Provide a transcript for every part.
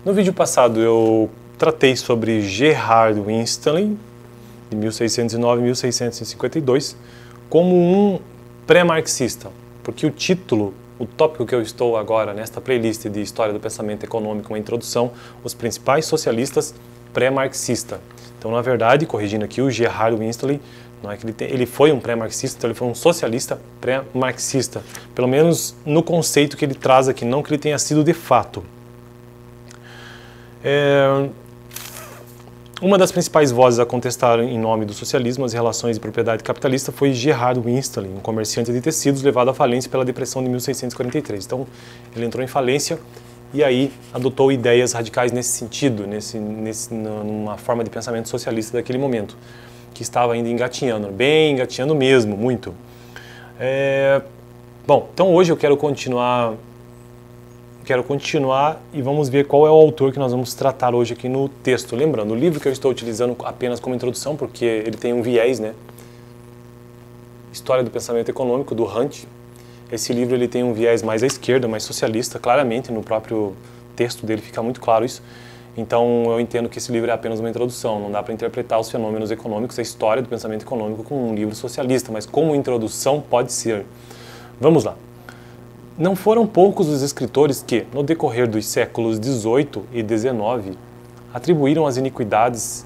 No vídeo passado eu tratei sobre Gerhard Winstanley, de 1609 a 1652, como um pré-marxista, porque o título, o tópico que eu estou agora nesta playlist de História do Pensamento Econômico, uma introdução, os principais socialistas pré-marxista. Então, na verdade, corrigindo aqui, o Gerhard Winstanley, não é que ele foi um pré-marxista, então ele foi um socialista pré-marxista, pelo menos no conceito que ele traz aqui, não que ele tenha sido de fato. Uma das principais vozes a contestar em nome do socialismo as relações de propriedade capitalista foi Gerhard Winstanley, um comerciante de tecidos levado à falência pela depressão de 1643. Então, ele entrou em falência e aí adotou ideias radicais nesse sentido, numa forma de pensamento socialista daquele momento, que estava ainda engatinhando, bem engatinhando mesmo, muito. Bom, então hoje eu quero continuar e vamos ver qual é o autor que nós vamos tratar hoje aqui no texto. Lembrando, o livro que eu estou utilizando apenas como introdução, porque ele tem um viés, né? História do Pensamento Econômico, do Hunt. Esse livro ele tem um viés mais à esquerda, mais socialista, claramente, no próprio texto dele fica muito claro isso. Então eu entendo que esse livro é apenas uma introdução, não dá para interpretar os fenômenos econômicos, a história do pensamento econômico com um livro socialista, mas como introdução pode ser. Vamos lá. Não foram poucos os escritores que, no decorrer dos séculos XVIII e XIX, atribuíram as iniquidades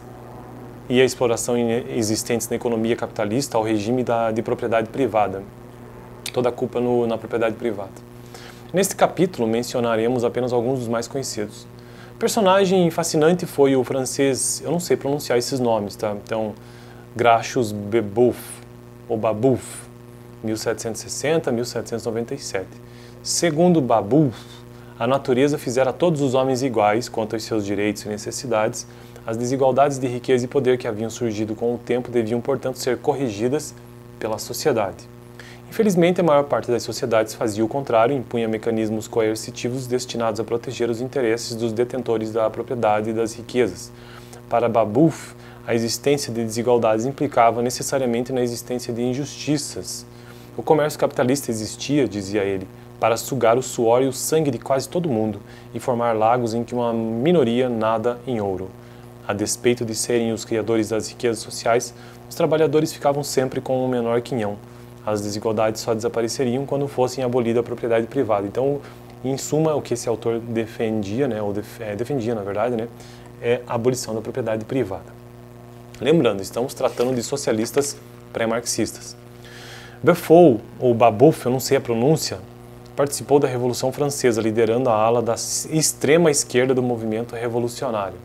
e a exploração existentes na economia capitalista ao regime de propriedade privada. Toda a culpa na propriedade privada. Neste capítulo mencionaremos apenas alguns dos mais conhecidos. O personagem fascinante foi o francês, eu não sei pronunciar esses nomes, tá? Então, Gracchus Babeuf, ou Babeuf, 1760 a 1797. Segundo Babeuf, a natureza fizera todos os homens iguais quanto aos seus direitos e necessidades. As desigualdades de riqueza e poder que haviam surgido com o tempo deviam, portanto, ser corrigidas pela sociedade. Infelizmente, a maior parte das sociedades fazia o contrário e impunha mecanismos coercitivos destinados a proteger os interesses dos detentores da propriedade e das riquezas. Para Babeuf, a existência de desigualdades implicava necessariamente na existência de injustiças. O comércio capitalista existia, dizia ele, para sugar o suor e o sangue de quase todo mundo e formar lagos em que uma minoria nada em ouro. A despeito de serem os criadores das riquezas sociais, os trabalhadores ficavam sempre com o menor quinhão. As desigualdades só desapareceriam quando fossem abolida a propriedade privada. Então, em suma, o que esse autor defendia, né, defendia na verdade, né, é a abolição da propriedade privada. Lembrando, estamos tratando de socialistas pré-marxistas. Babeuf, ou Babeuf, eu não sei a pronúncia, participou da Revolução Francesa, liderando a ala da extrema esquerda do movimento revolucionário.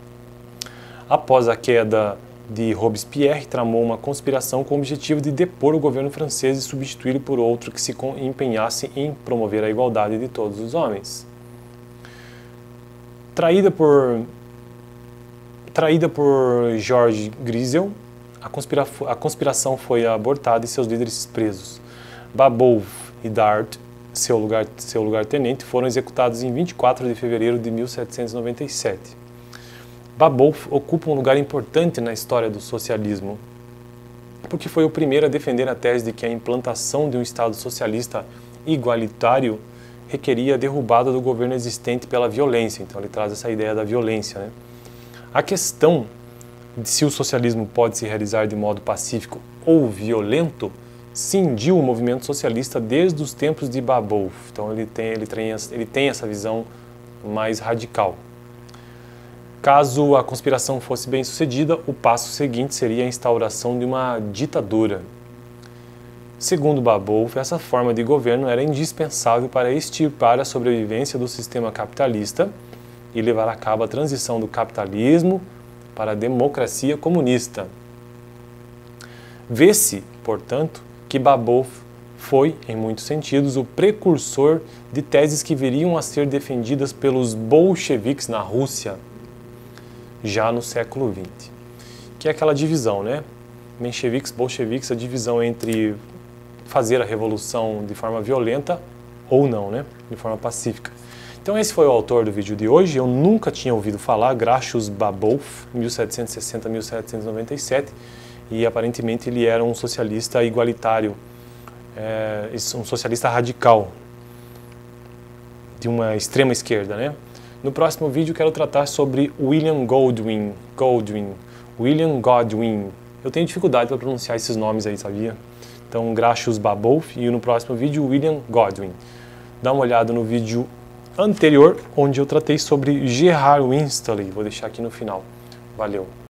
Após a queda de Robespierre, tramou uma conspiração com o objetivo de depor o governo francês e substituí-lo por outro que se empenhasse em promover a igualdade de todos os homens. Traída por Georges Grisel, a conspiração foi abortada e seus líderes presos. Babeuf e Dart, seu lugar-tenente, foram executados em 24 de fevereiro de 1797. Babeuf ocupa um lugar importante na história do socialismo, porque foi o primeiro a defender a tese de que a implantação de um Estado socialista igualitário requeria a derrubada do governo existente pela violência. Então ele traz essa ideia da violência, né? A questão de se o socialismo pode se realizar de modo pacífico ou violento cindiu o movimento socialista desde os tempos de Babeuf. Então ele tem essa visão mais radical. Caso a conspiração fosse bem sucedida, o passo seguinte seria a instauração de uma ditadura. Segundo Babeuf, essa forma de governo era indispensável para extirpar a sobrevivência do sistema capitalista e levar a cabo a transição do capitalismo para a democracia comunista. Vê-se, portanto, que Babeuf foi, em muitos sentidos, o precursor de teses que viriam a ser defendidas pelos bolcheviques na Rússia, já no século XX. Que é aquela divisão, né? Mencheviques, bolcheviques, a divisão entre fazer a revolução de forma violenta ou não, né? De forma pacífica. Então esse foi o autor do vídeo de hoje. Eu nunca tinha ouvido falar, Gracchus Babeuf, 1760 a 1797, e aparentemente ele era um socialista igualitário, um socialista radical, de uma extrema esquerda, né? No próximo vídeo quero tratar sobre William Godwin. William Godwin. Eu tenho dificuldade para pronunciar esses nomes aí, sabia? Então, Gracious Babouf e no próximo vídeo, William Godwin. Dá uma olhada no vídeo anterior, onde eu tratei sobre Gerard Winstanley. Vou deixar aqui no final. Valeu!